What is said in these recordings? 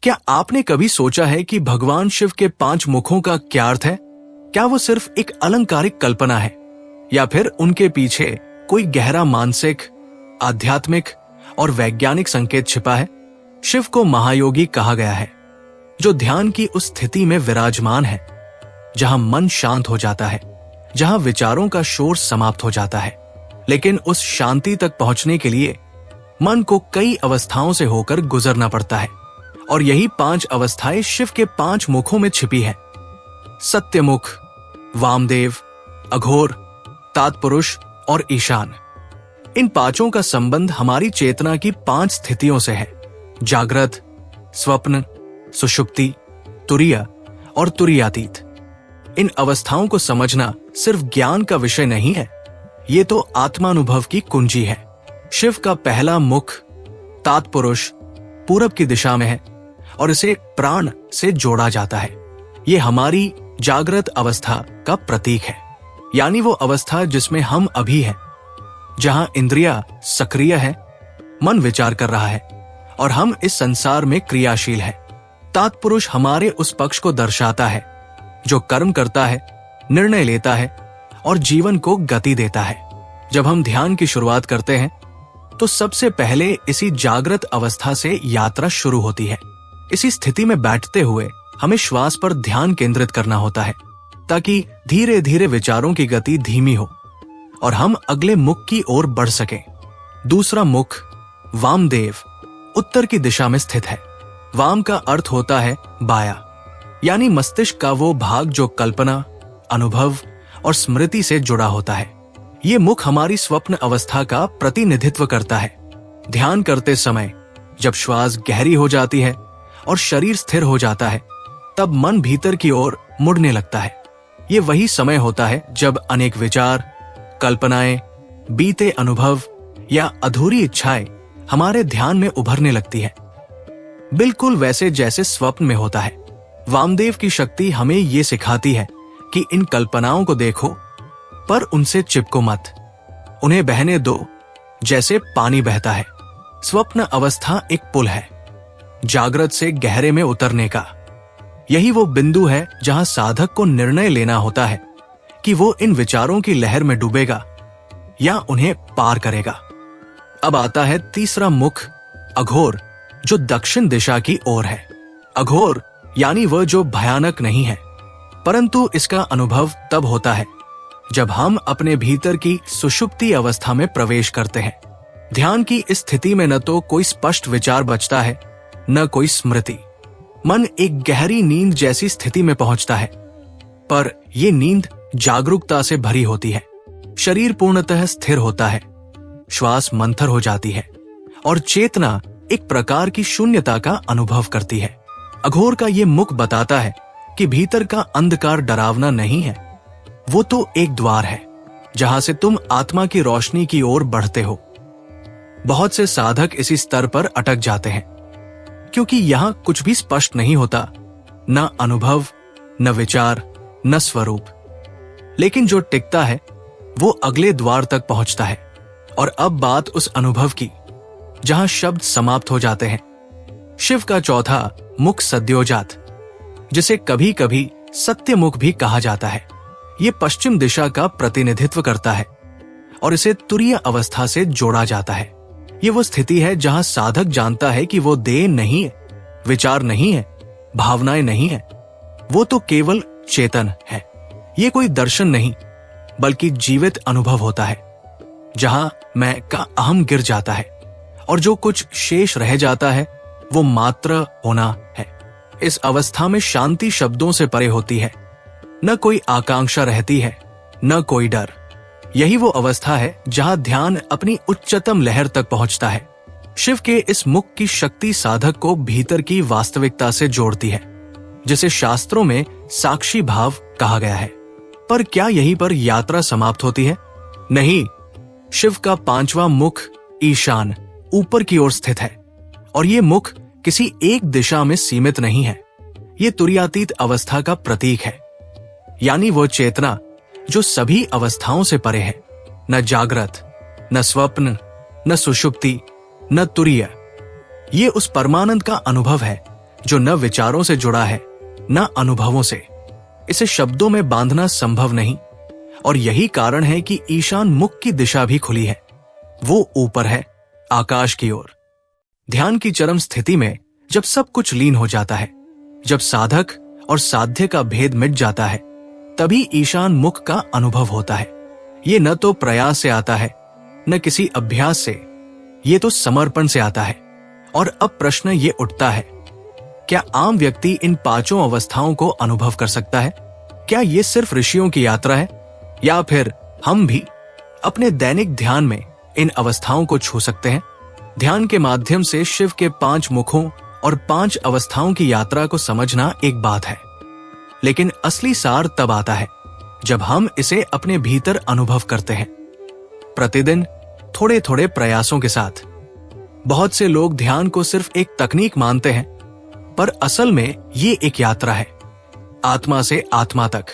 क्या आपने कभी सोचा है कि भगवान शिव के 5 मुखों का क्या अर्थ है? क्या वो सिर्फ एक अलंकारिक कल्पना है या फिर उनके पीछे कोई गहरा मानसिक, आध्यात्मिक और वैज्ञानिक संकेत छिपा है? शिव को महायोगी कहा गया है, जो ध्यान की उस स्थिति में विराजमान है जहां मन शांत हो जाता है, जहां विचारों का शोर समाप्त हो जाता है। लेकिन उस शांति तक पहुंचने के लिए मन को कई अवस्थाओं से होकर गुजरना पड़ता है, और यही 5 अवस्थाएं शिव के 5 मुखों में छिपी हैं। सत्यमुख, वामदेव, अघोर, तात्पुरुष और ईशान। इन 5 का संबंध हमारी चेतना की 5 स्थितियों से है: जागृत, स्वप्न, सुषुप्ति, तुरीय और तुरीयातीत। इन अवस्थाओं को समझना सिर्फ ज्ञान का विषय नहीं है, ये तो आत्मानुभव की कुंजी है। शिव का पहला मुख तात्पुरुष पूरब की दिशा में है और इसे प्राण से जोड़ा जाता है। ये हमारी जागृत अवस्था का प्रतीक है, यानी वो अवस्था जिसमें हम अभी हैं, जहां इंद्रियां सक्रिय है, मन विचार कर रहा है और हम इस संसार में क्रियाशील हैं। तात्पुरुष हमारे उस पक्ष को दर्शाता है जो कर्म करता है, निर्णय लेता है और जीवन को गति देता है। जब हम ध्यान की शुरुआत करते हैं तो सबसे पहले इसी जागृत अवस्था से यात्रा शुरू होती है। इसी स्थिति में बैठते हुए हमें श्वास पर ध्यान केंद्रित करना होता है ताकि धीरे धीरे विचारों की गति धीमी हो और हम अगले मुख की ओर बढ़ सकें। दूसरा मुख वामदेव उत्तर की दिशा में स्थित है। वाम का अर्थ होता है बाया, यानी मस्तिष्क का वो भाग जो कल्पना, अनुभव और स्मृति से जुड़ा होता है। ये मुख हमारी स्वप्न अवस्था का प्रतिनिधित्व करता है। ध्यान करते समय जब श्वास गहरी हो जाती है और शरीर स्थिर हो जाता है, तब मन भीतर की ओर मुड़ने लगता है। ये वही समय होता है जब अनेक विचार, कल्पनाएं, बीते अनुभव या अधूरी इच्छाएं हमारे ध्यान में उभरने लगती है, बिल्कुल वैसे जैसे स्वप्न में होता है। वामदेव की शक्ति हमें ये सिखाती है कि इन कल्पनाओं को देखो पर उनसे चिपको मत, उन्हें बहने दो जैसे पानी बहता है। स्वप्न अवस्था एक पुल है जागृत से गहरे में उतरने का। यही वो बिंदु है जहां साधक को निर्णय लेना होता है कि वो इन विचारों की लहर में डूबेगा या उन्हें पार करेगा। अब आता है तीसरा मुख अघोर, जो दक्षिण दिशा की ओर है। अघोर यानी वह जो भयानक नहीं है, परंतु इसका अनुभव तब होता है जब हम अपने भीतर की सुषुप्ति अवस्था में प्रवेश करते हैं। ध्यान की इस स्थिति में न तो कोई स्पष्ट विचार बचता है, न कोई स्मृति। मन एक गहरी नींद जैसी स्थिति में पहुंचता है, पर यह नींद जागरूकता से भरी होती है। शरीर पूर्णतः स्थिर होता है, श्वास मंथर हो जाती है और चेतना एक प्रकार की शून्यता का अनुभव करती है। अघोर का ये मुख बताता है कि भीतर का अंधकार डरावना नहीं है, वो तो एक द्वार है जहां से तुम आत्मा की रोशनी की ओर बढ़ते हो। बहुत से साधक इसी स्तर पर अटक जाते हैं क्योंकि यहां कुछ भी स्पष्ट नहीं होता, न अनुभव, न विचार, न स्वरूप। लेकिन जो टिकता है वो अगले द्वार तक पहुंचता है। और अब बात उस अनुभव की जहां शब्द समाप्त हो जाते हैं। शिव का चौथा मुख सद्योजात, जिसे कभी कभी सत्यमुख भी कहा जाता है, ये पश्चिम दिशा का प्रतिनिधित्व करता है और इसे तुरीय अवस्था से जोड़ा जाता है। ये वो स्थिति है जहां साधक जानता है कि वो देह नहीं है, विचार नहीं है, भावनाएं नहीं है, वो तो केवल चेतन है। ये कोई दर्शन नहीं बल्कि जीवित अनुभव होता है जहां मैं का अहम गिर जाता है और जो कुछ शेष रह जाता है वो मात्र होना है। इस अवस्था में शांति शब्दों से परे होती है, न कोई आकांक्षा रहती है, न कोई डर। यही वो अवस्था है जहां ध्यान अपनी उच्चतम लहर तक पहुंचता है। शिव के इस मुख की शक्ति साधक को भीतर की वास्तविकता से जोड़ती है, जिसे शास्त्रों में साक्षी भाव कहा गया है। पर क्या यहीं पर यात्रा समाप्त होती है? नहीं। शिव का 5वां मुख ईशान ऊपर की ओर स्थित है और ये मुख किसी एक दिशा में सीमित नहीं है। ये तुरीयातीत अवस्था का प्रतीक है, यानी वो चेतना जो सभी अवस्थाओं से परे है, न जागृत, न स्वप्न, न सुषुप्ति, न तुरीय। ये उस परमानंद का अनुभव है जो न विचारों से जुड़ा है न अनुभवों से। इसे शब्दों में बांधना संभव नहीं, और यही कारण है कि ईशान मुख की दिशा भी खुली है। वो ऊपर है, आकाश की ओर। ध्यान की चरम स्थिति में जब सब कुछ लीन हो जाता है, जब साधक और साध्य का भेद मिट जाता है, तभी ईशान मुख का अनुभव होता है। ये न तो प्रयास से आता है न किसी अभ्यास से, ये तो समर्पण से आता है। और अब प्रश्न ये उठता है, क्या आम व्यक्ति इन पांचों अवस्थाओं को अनुभव कर सकता है? क्या ये सिर्फ ऋषियों की यात्रा है, या फिर हम भी अपने दैनिक ध्यान में इन अवस्थाओं को छू सकते हैं? ध्यान के माध्यम से शिव के 5 मुखों और 5 अवस्थाओं की यात्रा को समझना एक बात है, लेकिन असली सार तब आता है जब हम इसे अपने भीतर अनुभव करते हैं, प्रतिदिन थोड़े थोड़े प्रयासों के साथ। बहुत से लोग ध्यान को सिर्फ एक तकनीक मानते हैं, पर असल में ये एक यात्रा है, आत्मा से आत्मा तक।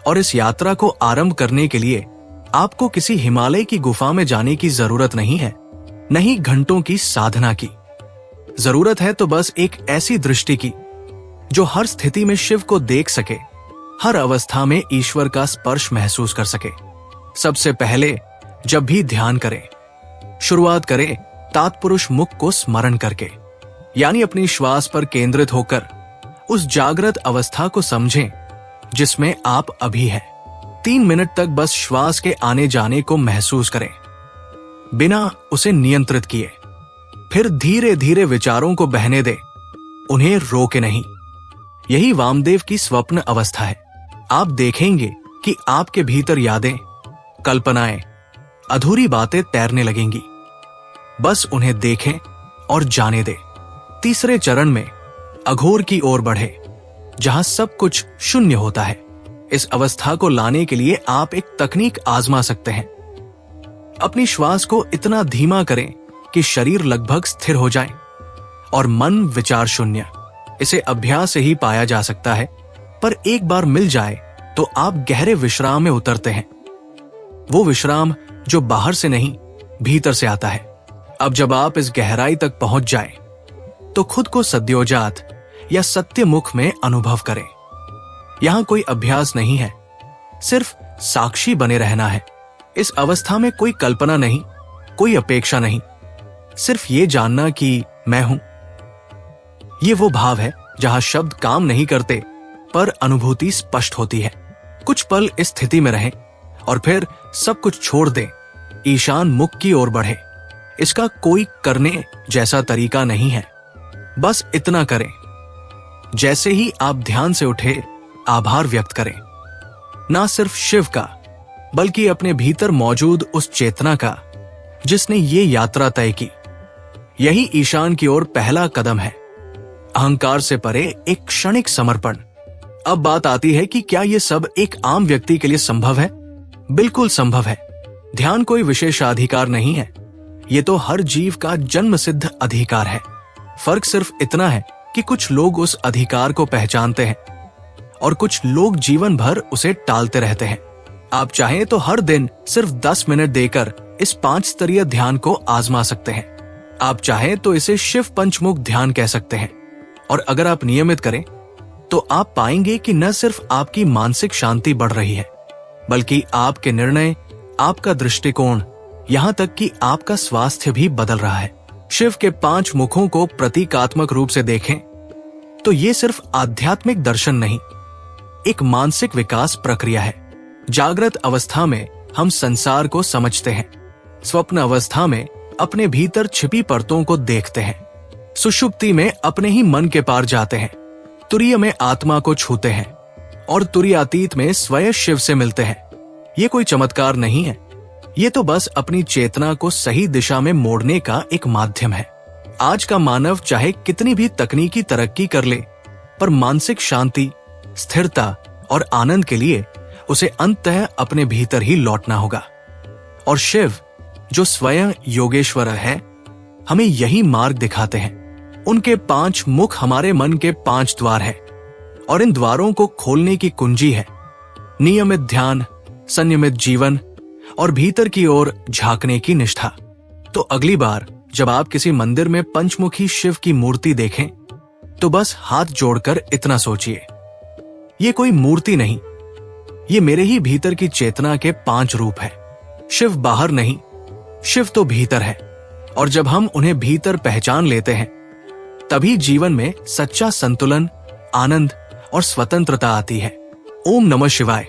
और इस यात्रा को आरंभ करने के लिए आपको किसी हिमालय की गुफा में जाने की जरूरत नहीं है, नहीं घंटों की साधना की। जरूरत है तो बस एक ऐसी दृष्टि की जो हर स्थिति में शिव को देख सके, हर अवस्था में ईश्वर का स्पर्श महसूस कर सके। सबसे पहले जब भी ध्यान करें, शुरुआत करें तात्पुरुष मुख को स्मरण करके, यानी अपनी श्वास पर केंद्रित होकर उस जागृत अवस्था को समझें जिसमें आप अभी हैं। 3 मिनट तक बस श्वास के आने जाने को महसूस करें, बिना उसे नियंत्रित किए। फिर धीरे धीरे विचारों को बहने दें, उन्हें रोके नहीं। यही वामदेव की स्वप्न अवस्था है। आप देखेंगे कि आपके भीतर यादें, कल्पनाएं, अधूरी बातें तैरने लगेंगी। बस उन्हें देखें और जाने दें। तीसरे चरण में अघोर की ओर बढ़े, जहां सब कुछ शून्य होता है। इस अवस्था को लाने के लिए आप एक तकनीक आजमा सकते हैं। अपनी श्वास को इतना धीमा करें कि शरीर लगभग स्थिर हो जाए और मन विचार शून्य। इसे अभ्यास से ही पाया जा सकता है, पर एक बार मिल जाए तो आप गहरे विश्राम में उतरते हैं। वो विश्राम जो बाहर से नहीं, भीतर से आता है। अब जब आप इस गहराई तक पहुंच जाएं, तो खुद को सद्योजात या सत्य मुख में अनुभव करें। यहां कोई अभ्यास नहीं है, सिर्फ साक्षी बने रहना है। इस अवस्था में कोई कल्पना नहीं, कोई अपेक्षा नहीं, सिर्फ ये जानना कि मैं हूं। ये वो भाव है जहां शब्द काम नहीं करते, पर अनुभूति स्पष्ट होती है। कुछ पल इस स्थिति में रहें और फिर सब कुछ छोड़ दें, ईशान मुख की ओर बढ़े। इसका कोई करने जैसा तरीका नहीं है, बस इतना करें। जैसे ही आप ध्यान से उठे, आभार व्यक्त करें, ना सिर्फ शिव का, बल्कि अपने भीतर मौजूद उस चेतना का जिसने ये यात्रा तय की। यही ईशान की ओर पहला कदम है, अहंकार से परे एक क्षणिक समर्पण। अब बात आती है कि क्या ये सब एक आम व्यक्ति के लिए संभव है? बिल्कुल संभव है। ध्यान कोई विशेषाधिकार नहीं है, ये तो हर जीव का जन्मसिद्ध अधिकार है। फर्क सिर्फ इतना है कि कुछ लोग उस अधिकार को पहचानते हैं और कुछ लोग जीवन भर उसे टालते रहते हैं। आप चाहें तो हर दिन सिर्फ 10 मिनट देकर इस 5 स्तरीय ध्यान को आजमा सकते हैं। आप चाहें तो इसे शिव पंचमुख ध्यान कह सकते हैं। और अगर आप नियमित करें तो आप पाएंगे कि न सिर्फ आपकी मानसिक शांति बढ़ रही है, बल्कि आपके निर्णय, आपका दृष्टिकोण, यहां तक कि आपका स्वास्थ्य भी बदल रहा है। शिव के 5 मुखों को प्रतीकात्मक रूप से देखें तो ये सिर्फ आध्यात्मिक दर्शन नहीं, एक मानसिक विकास प्रक्रिया है। जागृत अवस्था में हम संसार को समझते हैं, स्वप्न अवस्था में अपने भीतर छिपी परतों को देखते हैं, सुषुप्ति में अपने ही मन के पार जाते हैं, तुरीय में आत्मा को छूते हैं और तुरीयातीत में स्वयं शिव से मिलते हैं। ये कोई चमत्कार नहीं है, ये तो बस अपनी चेतना को सही दिशा में मोड़ने का एक माध्यम है। आज का मानव चाहे कितनी भी तकनीकी तरक्की कर ले, पर मानसिक शांति, स्थिरता और आनंद के लिए उसे अंततः अपने भीतर ही लौटना होगा। और शिव, जो स्वयं योगेश्वर है, हमें यही मार्ग दिखाते हैं। उनके 5 मुख हमारे मन के 5 द्वार हैं और इन द्वारों को खोलने की कुंजी है नियमित ध्यान, संयमित जीवन और भीतर की ओर झांकने की निष्ठा। तो अगली बार जब आप किसी मंदिर में पंचमुखी शिव की मूर्ति देखें, तो बस हाथ जोड़कर इतना सोचिए, ये कोई मूर्ति नहीं, ये मेरे ही भीतर की चेतना के 5 रूप है। शिव बाहर नहीं, शिव तो भीतर है। और जब हम उन्हें भीतर पहचान लेते हैं, तभी जीवन में सच्चा संतुलन, आनंद और स्वतंत्रता आती है। ओम नमः शिवाय।